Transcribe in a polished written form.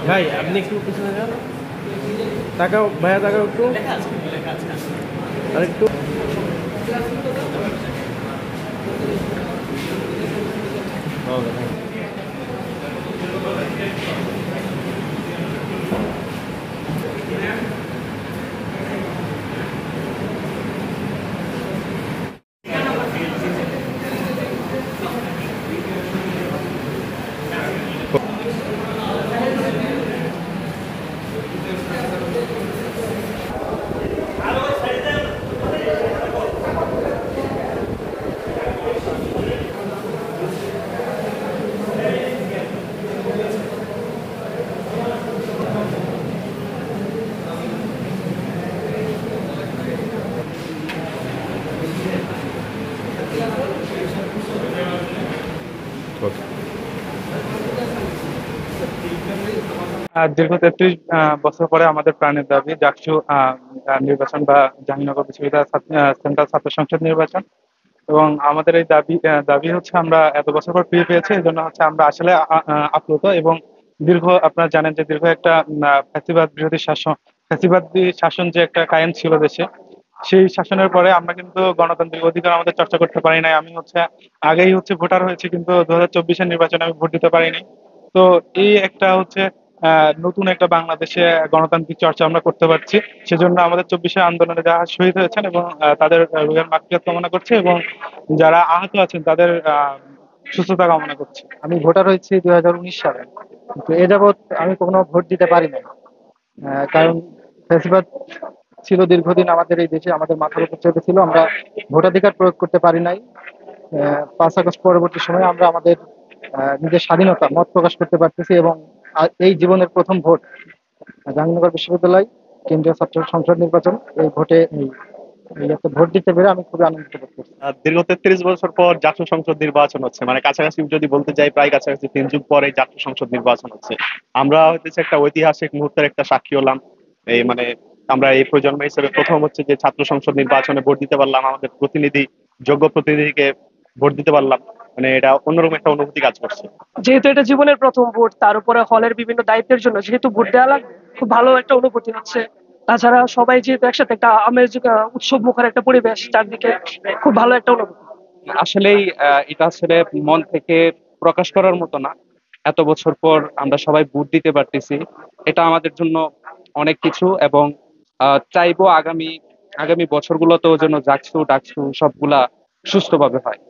ভাই আপনি একটু পিছনে যান, তাকাও ভাইয়া, তাকাও একটু আর একটু। দীর্ঘ 33 বছর পরে আমাদের প্রাণের দাবি ডাকসু নির্বাচন বা জাহাঙ্গীরনগর বিশ্ববিদ্যালয় সেন্ট্রাল ছাত্র সংসদ নির্বাচন। এবং আমাদের এই দাবি হচ্ছে আমরা এত বছর পর ফিরে পেয়েছি, এই জন্য হচ্ছে আমরা আসলে আপ্লুত। এবং আপনারা জানেন যে দীর্ঘ একটা ফ্যাসিবাদ বিরোধী ফ্যাসিবাদী শাসন যে একটা কায়েম ছিল দেশে, সেই শাসনের পরে আমরা কিন্তু গণতান্ত্রিক অধিকার আমাদের চর্চা করতে পারি নাই। আমি হচ্ছে আগেই হচ্ছে ভোটার হয়েছে, কিন্তু 2024-এর নির্বাচনে আমি ভোট দিতে পারিনি। তো এই একটা হচ্ছে নতুন একটা বাংলাদেশে গণতান্ত্রিক চর্চা আমরা করতে পারছি। সেজন্য আমাদের 24-এর আন্দোলনে যারা শহীদ হয়েছেন এবং তাদের রুহের মাগফিরাত কামনা করছে, এবং যারা আহত আছেন তাদের সুস্থতা কামনা করছি। আমি ভোটার হয়েছি 2019 সালে, কিন্তু এ যাবৎ আমি কখনো ভোট দিতে পারি নাই। কারণ ফ্যাসিবাদ ছিল দীর্ঘদিন আমাদের এই দেশে, আমাদের মাথার উপর চেপে ছিল। আমরা ভোটাধিকার প্রয়োগ করতে পারি নাই। 5 আগস্ট পরবর্তী সময়ে আমরা আমাদের নিজের স্বাধীনতা মত প্রকাশ করতে পারতেছি, এবং এই জীবনের প্রথম ভোট জাহাঙ্গীরনগর বিশ্ববিদ্যালয় কেন্দ্রীয় ছাত্র সংসদ নির্বাচন, এই ভোটে এই একটা ভোট দিতে পেরে আমি খুবই আনন্দিত বোধ করছি। দীর্ঘ 33 বছর পর জাতীয় সংসদ নির্বাচন হচ্ছে, মানে কাছাকাছি যদি বলতে যাই প্রায় কাছাকাছি 3 যুগ পরে জাতীয় সংসদ নির্বাচন হচ্ছে। আমরা হচ্ছে একটা ঐতিহাসিক মুহূর্তের একটা সাক্ষী হলাম। এই মানে আমরা এই প্রজন্ম হিসেবে প্রথম হচ্ছে যে ছাত্র সংসদ নির্বাচনে ভোট দিতে পারলাম, আমাদের যোগ্য প্রতিনিধিকে ভোট দিতে পারলাম। মানে এটা অন্যরকম একটা অনুভূতি কাজ করছে। যেহেতু এটা জীবনের প্রথম ভোট, তার উপরে হলের বিভিন্ন দায়িত্বের জন্য যেহেতু ভোট দেওয়া লাগবে, খুব ভালো একটা অনুভূতি হচ্ছে। তাছাড়া সবাই যেহেতু একসাথে, একটা আমেজ, উৎসব মুখর একটা পরিবেশ চারদিকে, খুব ভালো একটা অনুভূতি। আসলেই এটা আসলে মন থেকে প্রকাশ করার মতো না। এত বছর পর আমরা সবাই ভোট দিতে পারতেছি, এটা আমাদের জন্য অনেক কিছু। এবং চাইবো আগামী আগামী বছরগুলোতেও যেন ডাকসু সবগুলা সুস্থভাবে হয়।